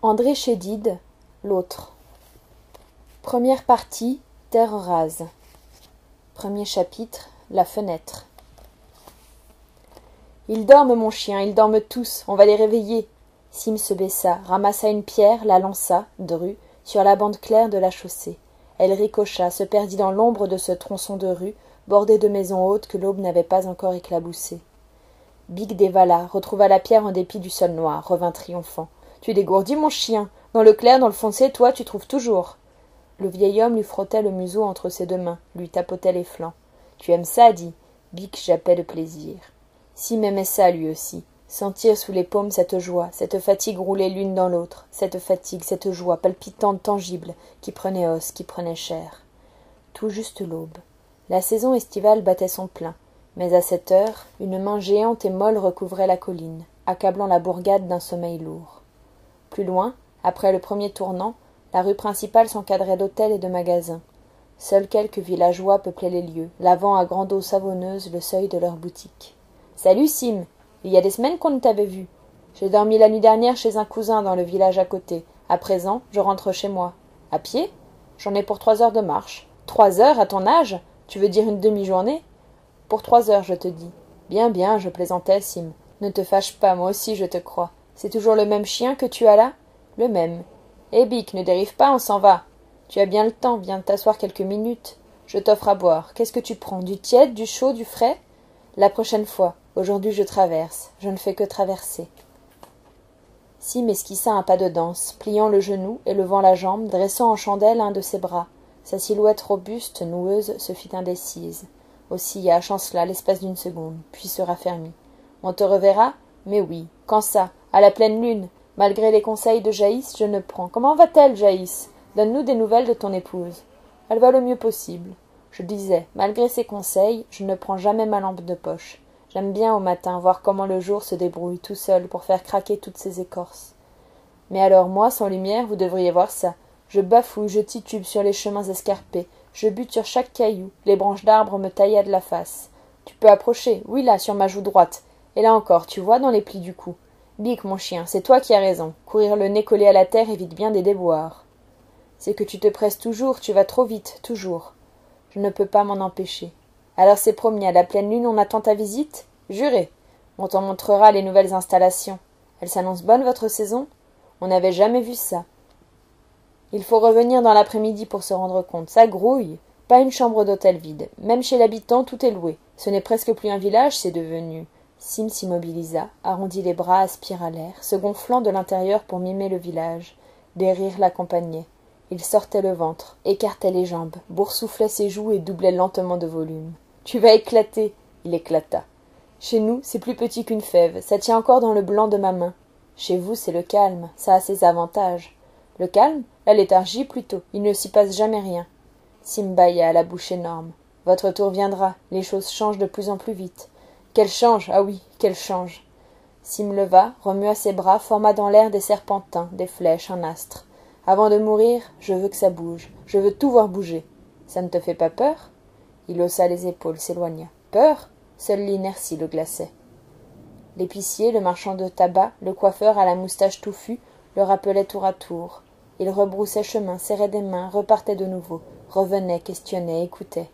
André Chédid, l'autre. Première partie, terre rase. Premier chapitre, la fenêtre. Ils dorment, mon chien, ils dorment tous, on va les réveiller. Sim se baissa, ramassa une pierre, la lança, drue, sur la bande claire de la chaussée. Elle ricocha, se perdit dans l'ombre de ce tronçon de rue, bordé de maisons hautes que l'aube n'avait pas encore éclaboussées. Big dévala, retrouva la pierre en dépit du sol noir, revint triomphant. « Tu dégourdis, mon chien. Dans le clair, dans le foncé, toi, tu trouves toujours. » Le vieil homme lui frottait le museau entre ses deux mains, lui tapotait les flancs. « Tu aimes ça, dit. » Bic jappait de plaisir. Sim aimait ça, lui aussi. Sentir sous les paumes cette joie, cette fatigue roulée l'une dans l'autre, cette fatigue, cette joie palpitante, tangible, qui prenait os, qui prenait chair. Tout juste l'aube. La saison estivale battait son plein. Mais à cette heure, une main géante et molle recouvrait la colline, accablant la bourgade d'un sommeil lourd. Plus loin, après le premier tournant, la rue principale s'encadrait d'hôtels et de magasins. Seuls quelques villageois peuplaient les lieux, lavant à grande eau savonneuse le seuil de leurs boutiques. « Salut, Sim. Il y a des semaines qu'on ne t'avait vu. J'ai dormi la nuit dernière chez un cousin dans le village à côté. À présent, je rentre chez moi. À pied? J'en ai pour 3 heures de marche. 3 heures, à ton âge? Tu veux dire une demi-journée? Pour 3 heures, je te dis. Bien, bien, je plaisantais, Sim. Ne te fâche pas, moi aussi je te crois. C'est toujours le même chien que tu as là? Le même. Eh, Bic, ne dérive pas, on s'en va. Tu as bien le temps, viens t'asseoir quelques minutes. Je t'offre à boire. Qu'est-ce que tu prends? Du tiède, du chaud, du frais? La prochaine fois. Aujourd'hui je traverse. Je ne fais que traverser. Sim esquissa un pas de danse, pliant le genou, élevant la jambe, dressant en chandelle un de ses bras. Sa silhouette robuste, noueuse, se fit indécise. Oscilla, chancela l'espace d'une seconde, puis se raffermit. On te reverra? Mais oui. Quand ça? À la pleine lune. Malgré les conseils de Jaïs, je ne prends. Comment va-t-elle, Jaïs? Donne-nous des nouvelles de ton épouse. Elle va le mieux possible. Je disais, malgré ses conseils, je ne prends jamais ma lampe de poche. J'aime bien au matin voir comment le jour se débrouille tout seul pour faire craquer toutes ces écorces. Mais alors moi, sans lumière, vous devriez voir ça. Je bafouille, je titube sur les chemins escarpés, je bute sur chaque caillou, les branches d'arbres me tailladent la face. Tu peux approcher, oui là, sur ma joue droite. Et là encore, tu vois, dans les plis du cou. Bic, mon chien, c'est toi qui as raison. Courir le nez collé à la terre évite bien des déboires. C'est que tu te presses toujours, tu vas trop vite, toujours. Je ne peux pas m'en empêcher. Alors c'est promis, à la pleine lune, on attend ta visite? Juré. On t'en montrera les nouvelles installations. Elle s'annonce bonne, votre saison? On n'avait jamais vu ça. Il faut revenir dans l'après-midi pour se rendre compte. Ça grouille. Pas une chambre d'hôtel vide. Même chez l'habitant, tout est loué. Ce n'est presque plus un village, c'est devenu. Sim s'immobilisa, arrondit les bras, aspira l'air, se gonflant de l'intérieur pour mimer le village. Des rires l'accompagnaient. Il sortait le ventre, écartait les jambes, boursouflait ses joues et doublait lentement de volume. « Tu vas éclater !» Il éclata. « Chez nous, c'est plus petit qu'une fève, ça tient encore dans le blanc de ma main. Chez vous, c'est le calme, ça a ses avantages. Le calme? La léthargie plutôt, il ne s'y passe jamais rien. » Sim bâilla, la bouche énorme. « Votre tour viendra, les choses changent de plus en plus vite. » Qu'elle change, ah oui, qu'elle change. Sim leva, remua ses bras, forma dans l'air des serpentins, des flèches, un astre. Avant de mourir, je veux que ça bouge, je veux tout voir bouger. Ça ne te fait pas peur? Il haussa les épaules, s'éloigna. Peur? Seule l'inertie le glaçait. L'épicier, le marchand de tabac, le coiffeur à la moustache touffue, le rappelaient tour à tour. Il rebroussait chemin, serrait des mains, repartait de nouveau, revenait, questionnait, écoutait.